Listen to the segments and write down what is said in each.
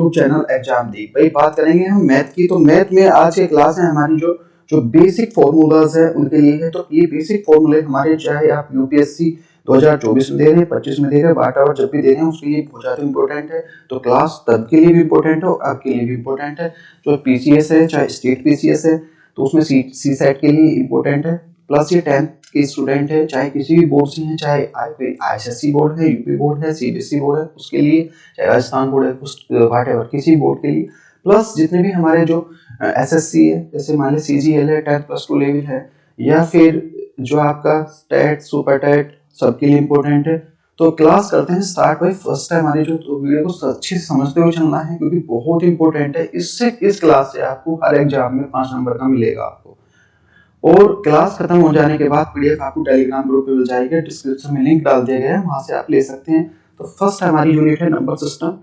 YouTube channel exam दी। भाई बात करेंगे हम मैथ की, तो मैथ में आज की क्लास है हमारी जो जो बेसिक फॉर्मूलाज है उनके लिए है। तो ये बेसिक फॉर्मूले हमारे, चाहे आप यूपीएससी 2024 में दे रहे हैं, 25 में दे रहे हैं, बाटा जब भी दे रहे हैं, उसके लिए बहुत ज्यादा इंपॉर्टेंट है। तो क्लास तब के लिए भी इंपॉर्टेंट है और आपके लिए भी इंपॉर्टेंट है। जो पीसीएस है, चाहे स्टेट पीसीएस है, तो उसमें सी सेट के लिए इंपॉर्टेंट है। प्लस ये 10th के स्टूडेंट है, चाहे किसी भी बोर्ड से हैं, चाहे आईएसएससी बोर्ड है, यूपी बोर्ड है, सीबीएसई बोर्ड है, उसके लिए, चाहे राजस्थान बोर्ड है, व्हाटएवर किसी बोर्ड के लिए। प्लस जितने भी हमारे जो एसएससी है, जैसे मान लीजिए सीजीएल है, 10+2 लेवल है, या फिर जो आपका टेट सुपर टेट, सबके लिए इंपॉर्टेंट है। तो क्लास करते हैं स्टार्ट। भाई फर्स्ट टाइम हमारी जो वीडियो को अच्छे से समझते हुए चलना है, क्योंकि बहुत इंपॉर्टेंट है। इससे इस क्लास से आपको हर एग्जाम में 5 नंबर का मिलेगा आपको। और क्लास खत्म हो जाने के बाद पीडीएफ आपको टेलीग्राम ग्रुप पे मिल जाएगी, डिस्क्रिप्शन में लिंक डाल दिया गया है, वहां से आप ले सकते हैं। तो फर्स्ट हमारी यूनिट है नंबर सिस्टम।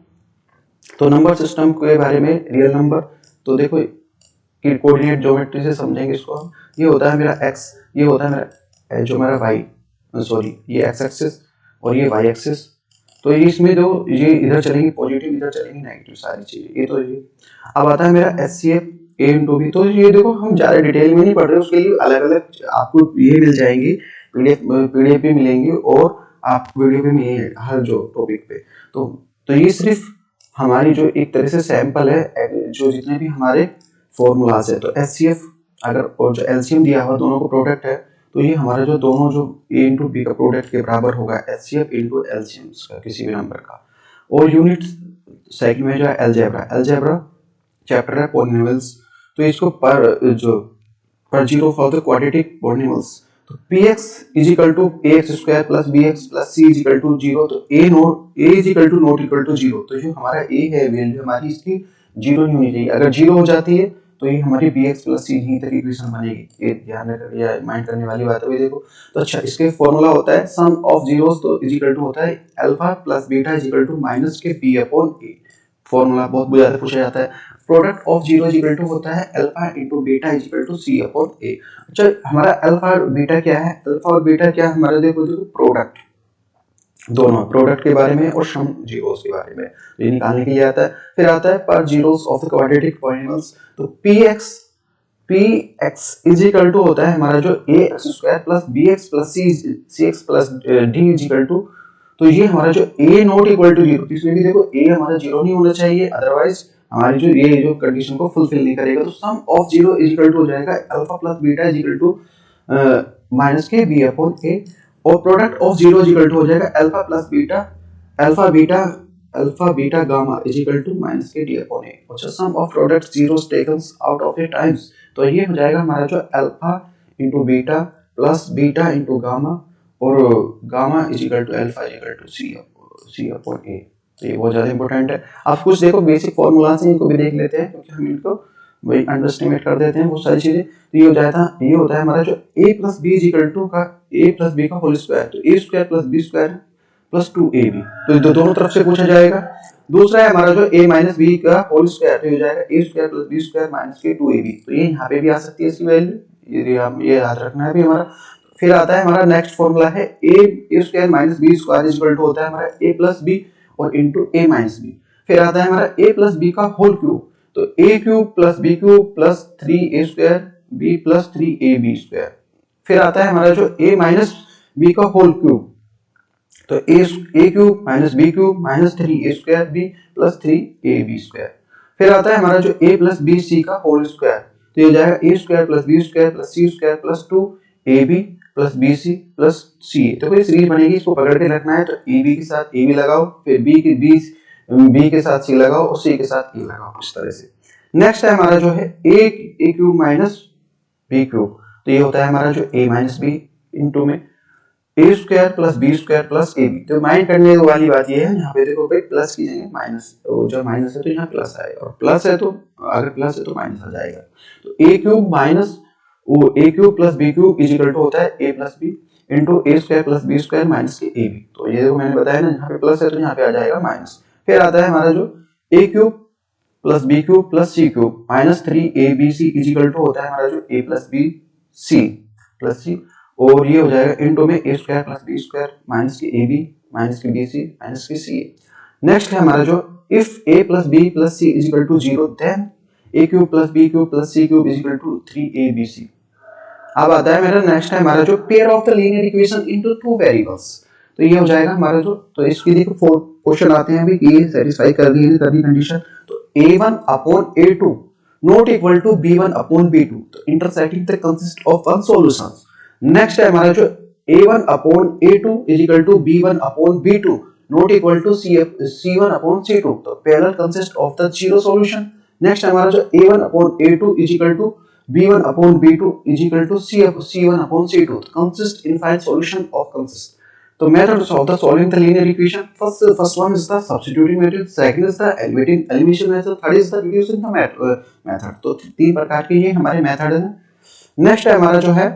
तो नंबर सिस्टम के बारे में, रियल नंबर, तो देखो कोऑर्डिनेट ज्योमेट्री से समझेंगे इसको हम। ये होता है मेरा एक्स, ये होता है मेरा जो मेरा वाई, सॉरी ये एक्स एक्सिस और ये वाई एक्सिस। तो इसमें जो ये इधर चलेंगी पॉजिटिव, इधर चलेंगी नेगेटिव, सारी चीजें। ये तो ये अब आता है मेरा एचसीएफ ए इंटू बी। तो ये देखो हम ज्यादा डिटेल में नहीं पढ़ रहे, उसके लिए अलग अलग आपको ये मिल जाएंगे, पीडीएफ भी मिलेंगे और आप वीडियो भी मिलेंगे हर जो टॉपिक पे। तो ये सिर्फ हमारी जो एक तरह से सैंपल है, जो जितने भी हमारे फॉर्मूलाज है। तो एचसीएफ अगर और जो एलसीएम दिया हुआ दोनों को प्रोडक्ट है, तो ये हमारा जो दोनों जो ए इंटू बी का प्रोडक्ट के बराबर होगा, एचसीएफ इंटू एलसीएम का किसी भी नंबर का। और यूनिट सेकंड में जो है अलजेब्रा चैप्टर है पॉलिनोमियल्स। तो इसको पर zero for the quadratic polynomials. तो px is equal to ax square plus bx plus c is equal to 0। तो a is equal to not equal to 0। तो जो हमारा a है वैल्यू हमारी इसकी 0 नहीं होनी चाहिए। अगर 0 हो जाती है तो ये हमारी bx प्लस c यहीं तक इक्वेशन बनेगी। ये ध्यान रखिए या माइंड करने वाली बात है। देखो तो अच्छा, इसके फॉर्मूला होता है सम ऑफ जीरोस, तो इज इक्वल टू होता है alpha plus beta is equal to minus के p अपॉन a। फॉर्मूला बहुत ज्यादा पूछा जाता है। Product of zero is equal to होता है alpha into beta is equal to C upon A. अच्छा, हमारा अल्फा और बीटा क्या है? अल्फा और बीटा क्या है हमारा? देखो प्रोडक्ट, दोनों प्रोडक्ट के बारे में और सम जीरोस के बारे में ये निकालने के लिए आता है। फिर आता है पर zeros of the quadratic polynomials. तो px इज इक्वल टू होता है हमारा जो ax square plus bx plus cx plus d is equal to. तो ये हमारा जो a नॉट इक्वल टू 0, इसमें भी देखो a हमारा 0 नहीं होना चाहिए, अदरवाइज हमारी जो ये जो कंडीशन को फुलफिल नहीं करेगा। तो sum of 0 is equal to हो जाएगा alpha plus beta is equal to minus के b अपॉन a। और product of 0 is equal to हो जाएगा alpha plus beta, alpha beta gamma is equal to minus के d अपॉन a। अच्छा, sum of product zeros taken out of A times. तो ये हो जाएगा हमारा जो alpha into beta plus beta into gamma, और gamma is equal to alpha is equal to C upon A. तो ये बहुत ज्यादा इंपॉर्टेंट है। आप कुछ देखो बेसिक फॉर्मूलाज हैं, इनको भी देख लेते हैं, क्योंकि हम इनको वही अंडरस्टिमेट कर देते हैं बहुत सारी चीजें। तो ये हो जाता है, ये होता है हमारा जो a plus B is equal to का a प्लस बी का होल स्क्वायर। तो a square plus B square plus 2ab, तो दोनों तरफ से पूछा जाएगा। दूसरा है हमारा जो a माइनस बी का होल स्क्वायर, तो हो जाएगा a square plus B square minus के 2ab। तो ये यहाँ पे भी आ सकती है इसकी वैल्यू, ये याद रखना है भी हमारा। फिर आता है हमारा नेक्स्ट फॉर्मूला है a square minus B square is equal to होता है हमारा a प्लस बी और इंटू a माइनस बी। फिर आता है हमारा a प्लस बी का होल क्यूब। तो a cube plus B cube plus 3a square b plus 3ab square. फिर आता है हमारा जो a माइनस बी का होल क्यूब। तो a cube minus B cube minus 3a square b plus 3ab square. फिर आता है हमारा जो a प्लस बी सी का होल स्क्वायर। तो ये हो जाएगा a square plus B square plus c square plus 2ab plus B C plus C. तो कोई सीरीज बनेगी, इसको पकड़ के रखना है। तो ए बी के साथ ए बी लगाओ, फिर बी के साथ सी लगाओ और सी के साथ ए लगाओ, इस तरह से। नेक्स्ट है हमारा जो है ए क्यूब माइनस बी क्यूब। तो ये होता है हमारा जो a माइनस बी इंटू में A square plus B square plus A B. तो माइंड करने वाली बात ये है, यहाँ पे देखो भाई प्लस की जगह माइनस, तो जब माइनस है तो यहाँ प्लस आएगा, और प्लस है तो अगर प्लस है तो माइनस आ जाएगा। तो A cube minus A cube plus B cube is equal to होता है A plus B into A square plus B square minus के ए बी। तो ये देखो मैंने बताया ना, यहाँ पे प्लस है तो यहाँ पे आ जाएगा माइनस। फिर आता है हमारा जो A cube plus B cube plus C cube minus 3abc is equal to होता है हमारा जो a plus B C plus C, और ये हो जाएगा इंटू में A square plus B square minus के ए बी माइनस के बी सी माइनस के सी। नेक्स्ट है हमारा जो if a plus b plus c is equal to 0 then a cube plus b cube plus c cube is equal to 3abc। अब आता है मेरा नेक्स्ट है हमारा जो pair of the linear equation into two variables. तो ये हो जाएगा हमारा जो, तो इसकी देखो 4 क्वेश्चन आते हैं अभी कि ये सेटिस्फाई कर दी कंडीशन। तो a1 upon a2 not equal to b1 upon b2, तो intersecting the consist of one solution. Next है हमारा जो a1 upon a2 is equal to b1 upon b2 not equal to c1 upon c2, तो parallel consist of the zero solution. Next हमारा जो a1 upon a2 is equal to b1 upon b2 is equal to c1 upon c2, consist infinite solution of consist। तो methods of the solving the linear equation, first one is the substituting method, second is the elimination method, third is the reducing the method। तो तीन प्रकार के ये हमारे method हैं। Next है हमारा जो है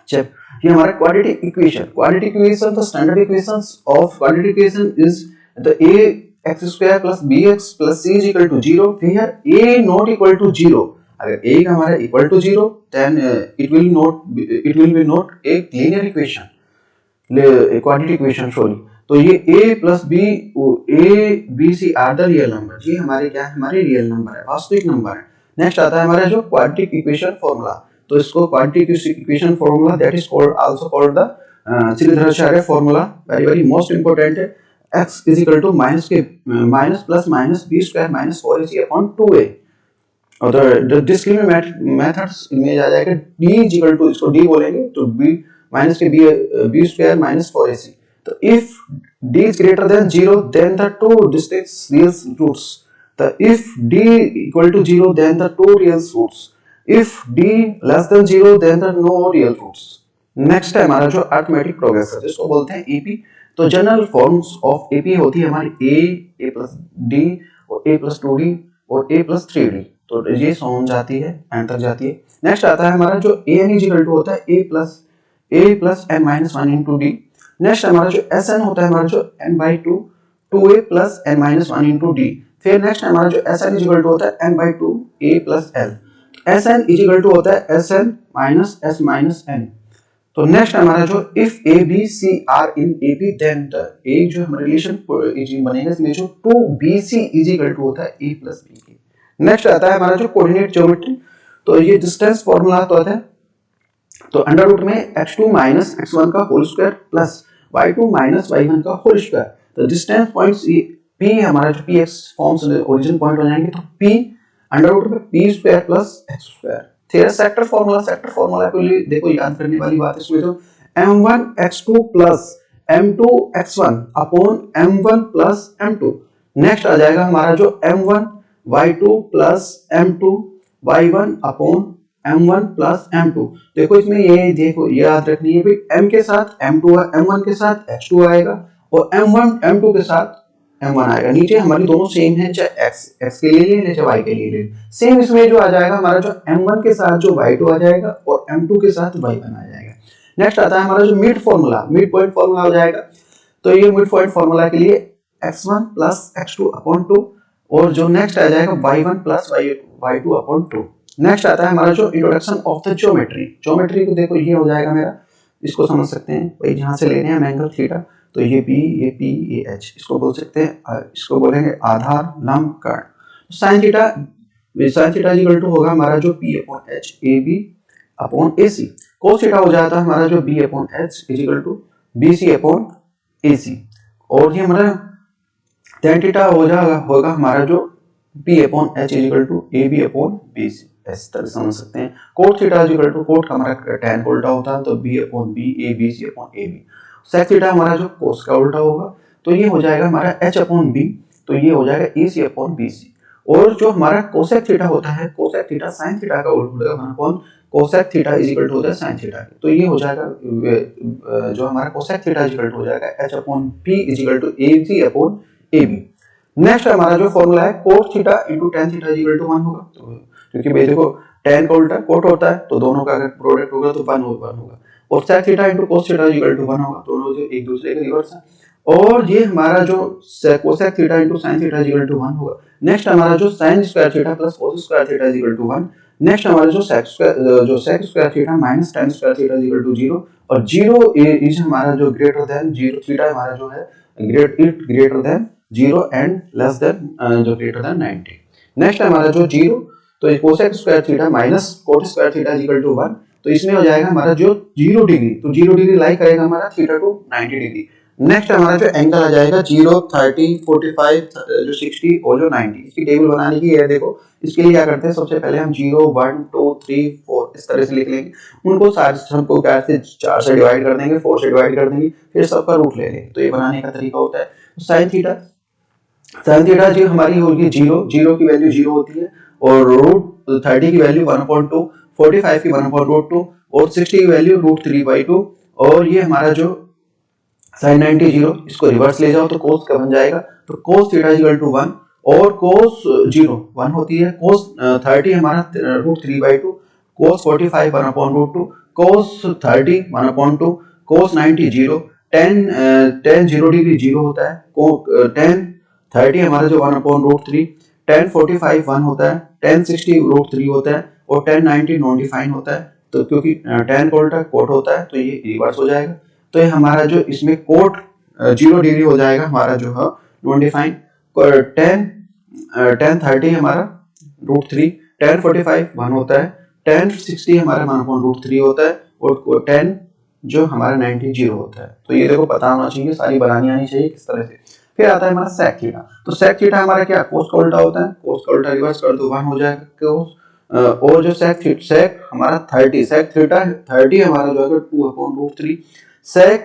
ये हमारा quadratic equation. The standard equations of quadratic equation is the ax square plus bx plus c is equal to 0 where a not equal to 0। अगर a हमारा equal to 0 then it will be not a linear equation, quadratic equation sorry. तो ये a plus b c are the real number, ये हमारे क्या है, हमारे real number है, वास्तविक नंबर है। नेक्स्ट आता है हमारा जो क्वाड्रेटिक इक्वेशन फॉर्मूला। तो इसको quadratic equation formula that is also called the Sridharacharya formula, very most important है। x is equal to minus plus minus b square minus 4ac upon 2a। और डिस्क्रिमिनेट मेथड्स में आ जाएगा d इज इक्वल टू, इसको d बोलेंगे तो b minus के b square minus 4ac। तो if d is greater than 0 then the two distinct real roots. तो if d equal to 0 then the two real roots, if d less than 0 then the no real roots. Next है हमारा जो arithmetic प्रोग्रेसर, जिसको बोलते हैं AP। तो general forms of AP होती है हमारी a प्लस d और a प्लस 2d और a प्लस 3d। तो ये सॉन जाती है एंड तक जाती है। नेक्स्ट आता है हमारा जो an इज इक्वल टू होता है a plus n minus 1 into d। Next हमारा जो sn होता है हमारा जो n by 2 2a plus n minus 1 into d। फिर नेक्स्ट हमारा जो sn इज इक्वल टू होता है n by 2 a plus l। sn is equal to होता है sn minus s minus n। तो नेक्स्ट हमारा जो if a b c are in AP then एक जो हमारा रिलेशन बनेगा इसमें जो 2bc इज इक्वल टू होता है a प्लस b के। नेक्स्ट आता है हमारा जो कोऑर्डिनेट ज्योमेट्री। तो ये डिस्टेंस फॉर्मूला तो आता है, तो अंडर रूट में x2 माइनस x1 का whole square plus y2 minus y1 का होल स्क्वायर। तो डिस्टेंस पॉइंट्स p हमारा जो px फॉर्म्स ओरिजिन पॉइंट हो जाएंगे, तो p अंडर रूट में p square plus x square. फिर सेक्टर फॉर्मूला को देखो याद करने वाली बात इसमें तो m1 x2 plus m2 x1 upon m1 plus m2। Next आ जाएगा हमारा जो m1 y2 plus m2 y1 upon m1 plus m2। देखो इसमें ये देखो याद रखनी है भाई m के साथ m2 m1 के साथ x2 आएगा और m1 m2 के साथ m1 आएगा। नीचे हमारी दोनों सेम है, चाहे x के लिए ले चाहे y के लिए ले। सेम इसमें जो आ जाएगा हमारा जो m1 के साथ जो y2 आ जाएगा और m2 के साथ y1 आ जाएगा। नेक्स्ट आता है हमारा जो मिड पॉइंट फॉर्मूला हो जाएगा। तो ये मिड पॉइंट फॉर्मूला के लिए x1 प्लस x2 अपॉन 2 और जो नेक्स्ट आ जाएगा y1 plus y2 upon 2। Next आता है हमारा जो इंट्रोडक्शन ऑफ द ज्योमेट्री को देखो ये हो जाएगा मेरा, इसको समझ सकते हैं भाई जहां से लेने हैं एंगल थीटा। तो ये b ये p ये h, इसको बोल सकते हैं, इसको बोलेंगे आधार लंब कर्ण। साइन थीटा इक्वल टू होगा हमारा जो p upon h ab upon ac। Cos theta हो जाता है हमारा जो b upon h is equal to bc upon ac। और ये हमारा tan थीटा होगा हमारा जो p upon h is equal to ab upon bc। इस तरह समझ सकते हैं। Cot theta is equal to cot का हमारा tan उल्टा होता है तो b upon b a bc upon ab। Sec theta हमारा जो कोस का उल्टा होगा तो ये हो जाएगा हमारा h अपॉन b, तो ये हो जाएगा ac अपॉन bc। और जो हमारा कोसेक थीटा होता है, कोसेक थीटा साइन थीटा का उल्टा होगा upon cosec theta is equal to होता है साइन थीटा। तो ये हो जाएगा जो हमारा cosec theta is equal to हो जाएगा h upon p is equal to ac upon ab। Next हमारा जो फॉर्मूला है cot theta into tan theta is equal to 1 होगा। तो क्योंकि भाई देखो tan का उल्टा कोट होता है तो दोनों का अगर प्रोडक्ट होगा तो 1 होगा और sec theta into cos theta is equal to 1 होगा, दोनों जो एक दूसरे के रिवर्स हैं। और ये हमारा जो cosec theta into sin theta is equal to 1 होगा। नेक्स्ट हमारा जो sin square theta plus cos square theta is equal to 1। Next हमारा जो sec square theta minus tan square theta is equal to 0 और 0 इज हमारा जो greater than 0 theta हमारा जो है greater than 0 and less than जो ग्रेटर देन 90। नेक्स्ट हमारा जो 0, तो cosec square theta minus cot square theta is equal to 1, तो इसमें हो जाएगा हमारा जो 0 डिग्री, तो 0 डिग्री लाई करेगा हमारा थीटा टू 90 डिग्री। नेक्स्ट हमारा जो एंगल आ जाएगा 0, 30, 45, जो 60 और जो 90, इसकी टेबल बनाने की है। देखो इसके लिए क्या करते हैं, सबसे पहले हम 0, 1, 2, 3, 4 इस तरह से लिख लेंगे, उनको सारे सबको क्या से 4 से डिवाइड कर देंगे, 4 से डिवाइड कर देंगे, फिर सबका रूट ले लेंगे। तो ये बनाने का तरीका होता है। साइन थीटा जी हमारी होगी 0, 0 की वैल्यू 0 होती है, और रूट 30 की वैल्यू 1/2, 45 की 1/2 और 60 की वैल्यू √3/2। और ये हमारा जो sin 90 0, इसको रिवर्स ले जाओ तो cos का बन जाएगा, तो cos थीटा इक्वल टू 1, और cos 0 1 होती है, cos 30 हमारा √3/2, cos 45 1/2, cos 30 1/2, cos 90 0, tan 0 degree 0 होता है, tan 30 हमारा जो 1/√3, tan 45 1 होता है, tan 60 √3 होता है, और tan 90 नॉन डिफाइन होता है। तो क्योंकि tan का उल्टा कोट होता है, तो ये रिवर्स हो जाएगा। तो ये हमारा जो इसमें कोट 0 डिग्री हो जाएगा हमारा जो है नॉन डिफाइन। tan 30 हमारा √3, tan 45 1 होता है, tan 60 हमारा 1/√3 होता है, और tan जो हमारा 90 0 होता है। तो ये देखो पता होना चाहिए, सारी बनानी आनी चाहिए किस तरह से। फिर आता है हमारा sec थीटा, तो sec थीटा हमारा क्या, cos का उल्टा होता है, cos का उल्टा रिवर्स कर दो 1 हो जाएगा cos, और जो sec हमारा 30, sec थीटा 30 हमारा जो है 2/√3, sec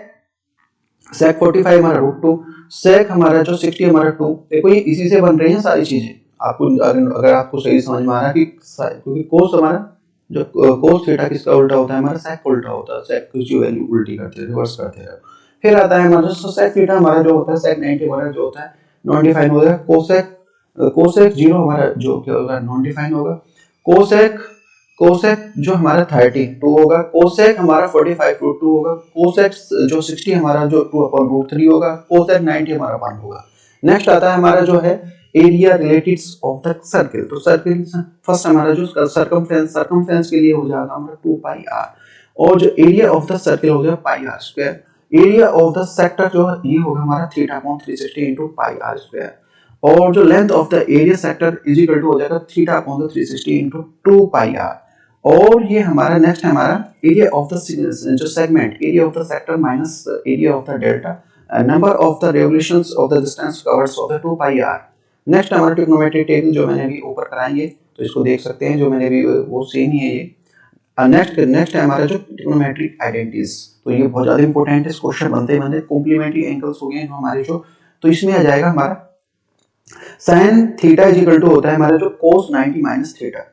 45 हमारा √2, sec हमारा जो 60 हमारा 2। देखो ये इसी से बन रही हैं सारी चीजें। आपको अगर आपको सही समझ में आ रहा है कि क्योंकि cos हमारा जो cos थीटा किसका उल्टा होता है, हमारा sec उल्टा होता है, sec की वैल्यू उल्टी करते हैं, रिवर्स करते हैं। फिर आता है हमारा जो sec थीटा हमारा जो होता है, sec 90 हमारा जो होता है नॉन डिफाइन होता है, cosec 0 हमारा जो क्या होगा, नॉन डिफाइन होगा, cosec जो हमारा 32 होगा, cosec हमारा 45 √2 होगा, cosec जो 60 हमारा जो 2/√3 होगा, cosec 90 हमारा 1 होगा। नेक्स्ट आता है हमारा जो है area related of the circle, तो सर्किल फर्स्ट हमारा जो सर्कमफ्रेंस के लिए हो जाएगा हमारा 2πr, और जो एरिया ऑफ द सर्किल हो जाएगा πr², area of the sector जो ये होगा हमारा θ/360 × πr², और जो length of the area sector is equal to हो जाएगा θ/360 × 2πr। और ये हमारा नेक्स्ट हमारा एरिया ऑफ द जो segment, area of the sector minus area of the delta, number of the revolutions of the distance covered of the 2πr। Next हमारा trigonometric table जो मैंने अभी ऊपर कराएंगे, तो इसको देख सकते हैं, जो मैंने अभी वो सेम ही है ये। नेक्स्ट है हमारा जो ट्रिग्नोमेट्रिक आइडेंटिटीज, तो ये बहुत ज्यादा इंपॉर्टेंट है, क्वेश्चन बनते हैं कॉम्प्लीमेंट्री एंगल्स हो गए हमारे जो, तो इसमें आ जाएगा हमारा sin theta is equal to होता है हमारा जो cos 90 माइनस थीटा,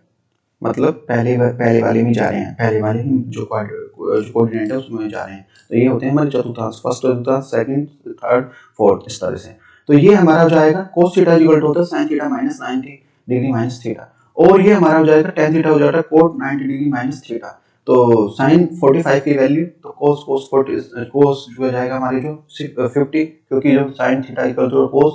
मतलब पहले वाले में जा रहे हैं, पहले वाले जो कोऑर्डिनेट है उसमें जा रहे हैं, तो ये होते हैं हमारे चतुर्थांश, फर्स्ट चतुर्थांश, सेकंड, थर्ड, फोर्थ, इस तरह से। तो ये हमारा हो जाएगा cos theta is equal to होता है sin theta minus 90 degree minus theta, और ये हमारा हो जाएगा tan थीटा हो जाएगा cos 90 डिग्री माइनस थीटा। तो sin 45 की वैल्यू, तो cos 40 cos जो हो जाएगा हमारे जो 50, क्योंकि जो sin theta equal to cos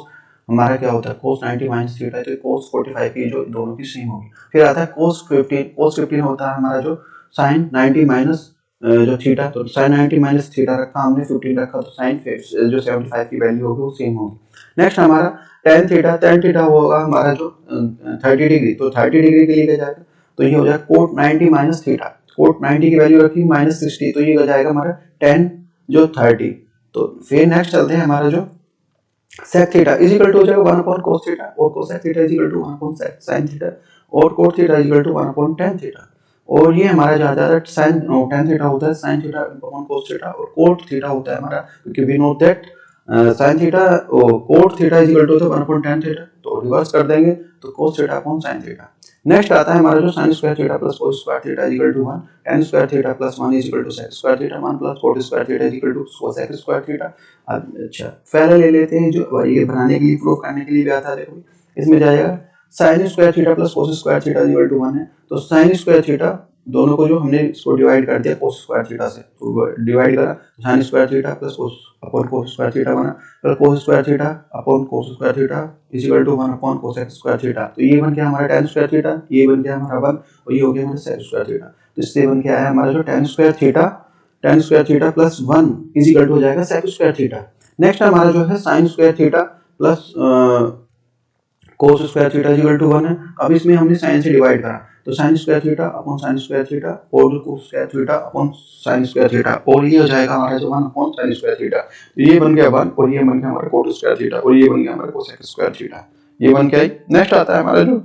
हमारा क्या होता है cos 90 माइनस थीटा है, तो cos 45 की जो दोनों की सेम होगी। फिर आता है cos 15 होता है हमारा जो sin 90 माइनस जो थीटा, तो sin 90 माइनस थीटा रखा हमने, 15 रखा, तो sin जो 75 की वैल्यू होगी वो सेम होगी। नेक्स्ट हमारा tan थीटा होगा हमारा जो 30 डिग्री, तो 30 डिग्री के लिए क्या जाएगा, तो ये हो जाएगा cot 90 माइनस थीटा, cot 90 की वैल्यू रखी -60, तो ये हो जाएगा हमारा tan जो 30। तो फिर नेक्स्ट चलते हैं हमारा जो sec theta is equal to हो जाएगा 1/cos थीटा, और cosec theta is equal to 1/sec sin theta, और cot theta is equal to 1/tan theta. और ये हमारा जो आता है sin tan थीटा होता है sin थीटा cos थीटा, और cot थीटा होता है हमारा, क्योंकि we know that sin theta और cot theta is equal to होता है 1/tan थीटा, तो रिवर्स कर देंगे तो cos theta sin theta. Next आता है हमारा जो sin square theta plus cos square theta is equal to 1, tan square theta plus 1 is equal to sec square theta, 1 plus cot square theta is equal to cosec square theta. अच्छा पहले ले लेते हैं जो ये बनाने के लिए, प्रूव करने के लिए भी आता है, देखो इसमें जाएगा sin square theta plus cos square theta equal to 1 है, तो sin स्क्वायर थीटा दोनों को जो हमने इसको डिवाइड कर दिया cos स्क्वायर थीटा से, तो डिवाइड करा sin square theta plus cos square theta बना, फिर cos square theta upon cos square theta is equal to 1 upon cosec square theta, तो ये बन गया हमारा tan स्क्वायर थीटा, ये बन गया हमारा 1, और ये हो गया हमारा sec स्क्वायर थीटा। तो इससे बन के आया हमारा जो tan square theta plus 1 is equal to हो जाएगा sec स्क्वायर थीटा। नेक्स्ट हमारा जो है sin square theta plus cos square theta equal to 1 है। अब इसमें हमने साइन से डिवाइड करा तो sine square theta upon sine square theta और cos square theta upon sine square theta और ये हो जाएगा हमारा जो 1 अपॉन साइन स्क्वायर थीटा। तो ये बन गया 1 और ये बन गया हमारा कोस स्क्वायर थीटा और ये बन गया हमारा कोसेक स्क्वायर थीटा। ये बन गया। नेक्स्ट आता है हमारा जो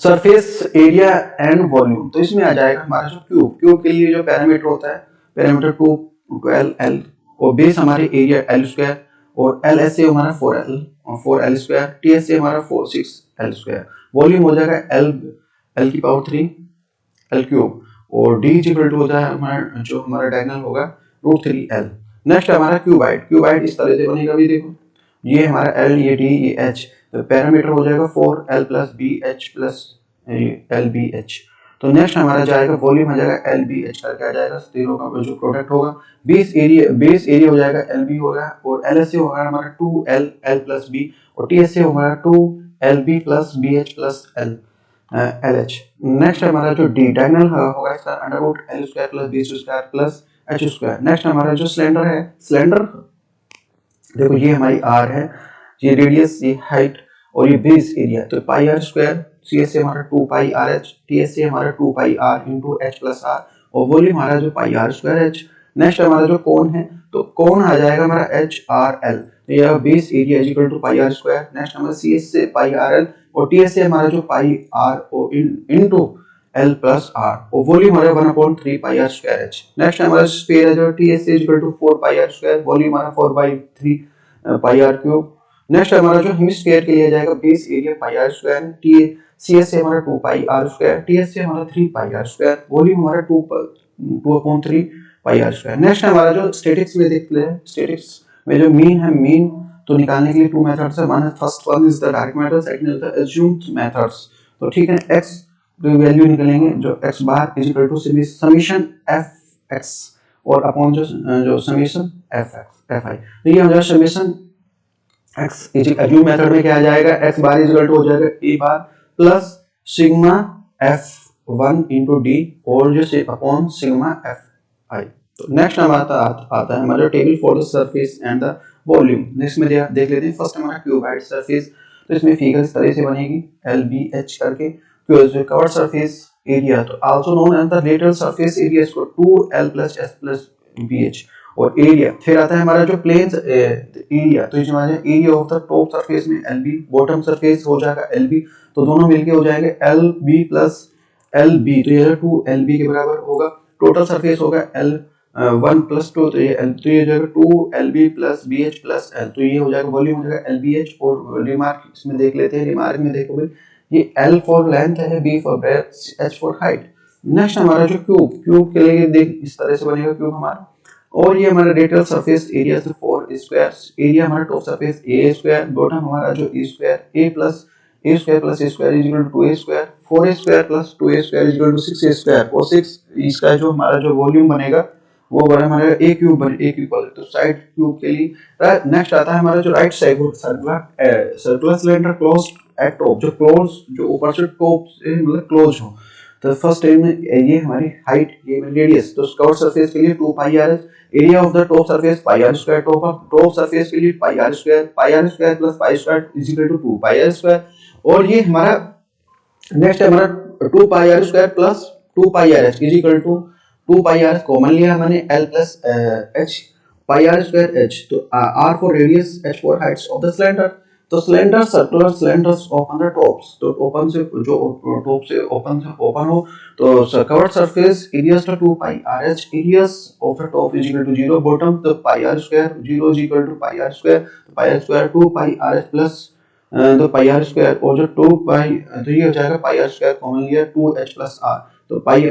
सरफेस एरिया एंड वॉल्यूम। तो इसमें आ जाएगा हमारा जो क्यूब। क्यूब के लिए जो पैरामीटर होता है पैरामीटर 2 12 L और बेस हमारे एरिया L स्क्वायर और एल एस ए हमारा 4L square, T S A हमारा 6L स्क्वायर। वॉल्यूम हो जाएगा L की पावर 3 L क्यूब और डी इक्वल टू होता है हमारा जो हमारा डायगोनल होगा √3L। नेक्स्ट हमारा क्यूबाइड। क्यूबाइड इस तरह से बनेगा भी देखो, ये हमारा L ये D ये H, तो पैरामीटर हो जाएगा 4L plus BH plus LBH। तो नेक्स्ट हमारा जाएगा वॉल्यूम आ जाएगा LBH करके आ जाएगा, तीनों का जो प्रोडक्ट होगा। बेस एरिया हो जाएगा LB होगा और LSA होगा हमारा 2L प्लस B और TSA हमारा 2LB plus BH plus LH। Next हमारा जो डी डायगोनल होगा इसका √L square plus B square plus H square. Next हमारा जो सिलेंडर है, सिलेंडर देखो ये हमारी R है, ये रेडियस ये हाइट और ये बेस एरिया, तो pi are square. C S A हमारा 2 pi are H, T S A हमारा 2 pi R into H plus R और वॉल्यूम हमारा जो pi are square H. Next हमारा जो कोण है तो कोण आ जाएगा हमारा एच आर एल, तो यह base area equal to pi are square. Next हमारा C S A pi R L और टी एस ए हमारा जो pi R into L plus R और वॉल्यूम हमारा 1/3 pi are square H. Next हमारा sphere है जो T S A equal to 4 pi are square, volume हमारा 4/3 पाई are cube. Next हमारा जो हेमिस्फीयर के लिए जाएगा base area pi are square, T C S A हमारा 2 pi are square, T S A हमारा 3 पाई आर स्क्वायर, वॉल्यूम हमारा 2/3 पाई are square. Next हमारा जो स्टैटिक्स में देखते हैं, स्टैटिक्स में जो मीन है, मीन तो निकालने के लिए 2 मेथड्स है। First one is the direct method, second is the assumed methods. तो ठीक है, x की वैल्यू निकलेंगे जो x bar is equal to summation fx और अपॉन जो समीशन fi। तो ये हो जाएगा समीशन x अज्यूम मेथड में क्या आ जाएगा, x bar is equal to हो जाएगा a bar plus sigma f1 into d और जो से अपॉन सिग्मा fi। तो नेक्स्ट हमारा आता है हमारा table for the surface and the volume. Next में देख लेते हैं। फर्स्ट हमारा क्यूबाइड सरफेस, तो इसमें फिगर इस तरह से बनेगी LBH करके। कवर्ड सरफेस एरिया तो also known as the lateral surface area इसको 2L plus S plus BH और एरिया। फिर आता है हमारा जो प्लेन्स एरिया, तो इसमें area of the top surface में LB, बॉटम सरफेस हो जाएगा LB, तो दोनों मिलके हो जाएंगे LB प्लस LB, तो ये 2LB के बराबर होगा। टोटल सरफेस होगा L1 प्लस 2, तो ये हो जाएगा 2LB plus BH plus L, तो ये हो जाएगा वॉल्यूम हो जाएगा LBH। और रिमार्क इसमें देख लेते हैं, रिमार्क में देखो भाई ये L फॉर लेंथ है, B for breadth, H for height. Next हमारा जो क्यूब के लिए देख इस तरह से बनेगा क्यूब हमारा। और ये हमारा लेटरल सरफेस एरिया से 4 स्क्वायर, एरिया हमारा top surface A square, bottom हमारा जो A square A plus A square plus A square is equal to 2A square, 4A square plus 2A square is equal to 6A square और 6 इसका जो हमारा जो volume बनेगा वो बड़ा हमारा A क्यूब तो साइड क्यूब के लिए। नेक्स्ट आता है हमारा जो right side circular cylinder closed eight top, जो क्लोज जो ऊपर से टॉप से मतलब क्लोज हो। तो फर्स्ट टाइम में ये हमारी हाइट, ये रेडियस, तो कवर्ड सरफेस के लिए 2 pi are H, area of the top surface pi are square, top surface के लिए pi are square plus pi square is equal to 2 pi are square. और ये हमारा नेक्स्ट हमारा 2 pi are square plus 2 pi are H is equal to 2 pi R common लिया मैंने L plus H pi are square H, तो R for radius, H for heights of the cylinder. तो cylinder circular cylinders open the tops, तो open से जो top से open हो तो covered surface areas to 2 pi are H, areas of the top is equal to 0, bottom तो pi are square 0 is equal to pi are square, तो pi are square 2 pi R H plus तो pi are square और जो 2 पाई, तो ये हो जाएगा pi are square common लिया 2H प्लस R, तो पाई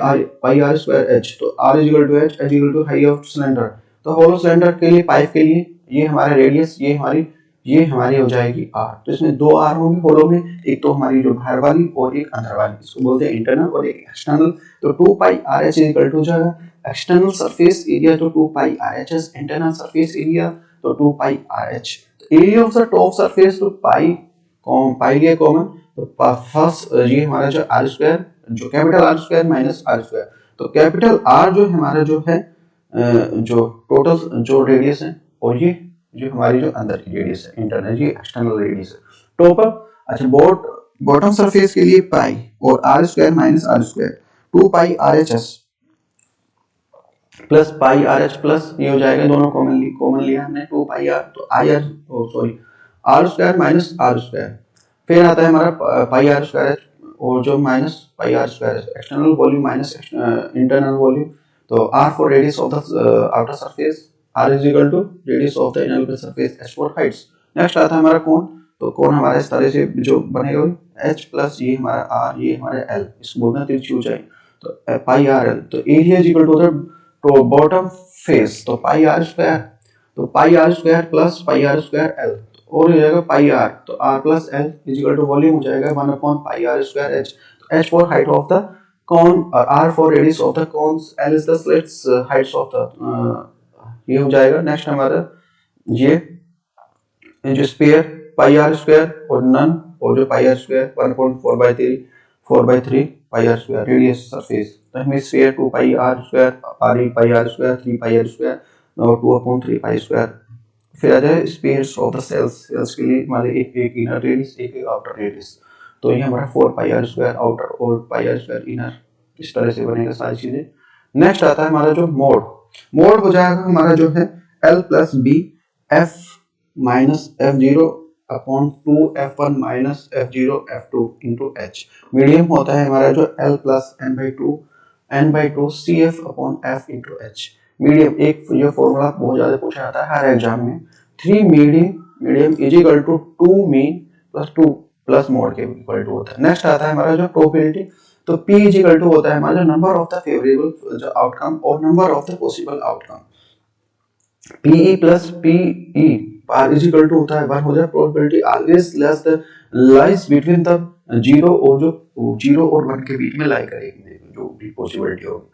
आर स्क्वायर H, तो R is equal to H is equal to height of cylinder. तो होलो सिलेंडर के लिए पाइप के लिए ये हमारा रेडियस, ये हमारी हो जाएगी R। तो इसमें 2 R होंगे होलो में, एक तो हमारी जो बाहर वाली और एक अंदर वाली, इसको बोलते हैं इंटरनल और एक एक्सटर्नल। तो 2 pi R H is equal to जाएगा एक्सटर्नल सरफेस एरिया, तो 2 pi R H H, internal surface area तो 2 pi R H। Area of the top surface तो पाई लिया कॉमन, तो फर्स्ट ये हमारा जो R स्क्वायर, जो capital R square minus R square, तो कैपिटल R जो हमारा जो है जो टोटल जो रेडियस है और ये जो हमारी जो अंदर की रेडियस है, इंटरनल ये एक्सटर्नल रेडियस है। टॉप अच्छा बॉटम सरफेस के लिए पाई और r square minus r square 2 pi are h s plus pi R H plus ये हो जाएगा, दोनों कॉमन लिया हमने 2 पाई आर, तो I r sorry r square minus r square, फिर आता है हमारा पाई आर स्क्वायर एच और जो minus pi are square H, external volume minus internal volume, तो R for radius of the outer surface, R is equal to radius of the inner surface, H for heights. Next आता है हमारा कोण, तो कोण हमारा इस तरह से जो बनेगा एच प्लस ये हमारा आर, ये हमारे एल, इसको बोलते हैं तिरछी ऊंचाई, तो पाई आर एल, तो area is equal to the तो बॉटम फेस, तो पाई आर स्क्वायर, तो pi are square plus pi are square L, और हो जाएगा पाई आर, तो R plus L is equal to volume हो जाएगा 1 upon pi are square H, तो H for height of the cone और R for radius of the cones, L is the slits heights of the ये हो जाएगा। Next हमारा ये जो स्फीयर पाई आर स्क्वायर और नन, और जो pi are square 1/4/3 pi are square radius surface, तो हमें sphere 2 pi are square, R E pi are square 3 pi are square और 2/3 पाई स्क्वायर। फिर आ जाए स्पेस ऑफ द सेल्स के लिए हमारे एक इनर रेडियस एक आउटर रेडियस, तो ये हमारा 4 पाई आर स्क्वायर आउटर और पाई आर स्क्वायर इनर, इस तरह से बनेगा सारी चीजें। नेक्स्ट आता है हमारा जो मोड हो जाएगा हमारा जो है L plus b f minus f zero upon 2f1 minus f0 f2 into h. Medium होता है हमारा जो L plus n/2 cf upon f into h. Medium एक ये फॉर्मूला बहुत ज्यादा पूछा जाता है हर एग्जाम में, 3 medium is equal to 2 mean plus 2 plus mode के इक्वल टू होता है। नेक्स्ट आता है हमारा जो प्रोबेबिलिटी, तो p इज इक्वल टू होता है हमारा नंबर ऑफ द फेवरेबल जो आउटकम और number of the possible outcome, PE plus PE R is equal to होता है 1 हो जाए, probability always less the lies between the 0 और जो 0 और 1 के बीच में लाई करेगी जो भी पॉसिबिलिटी होगी।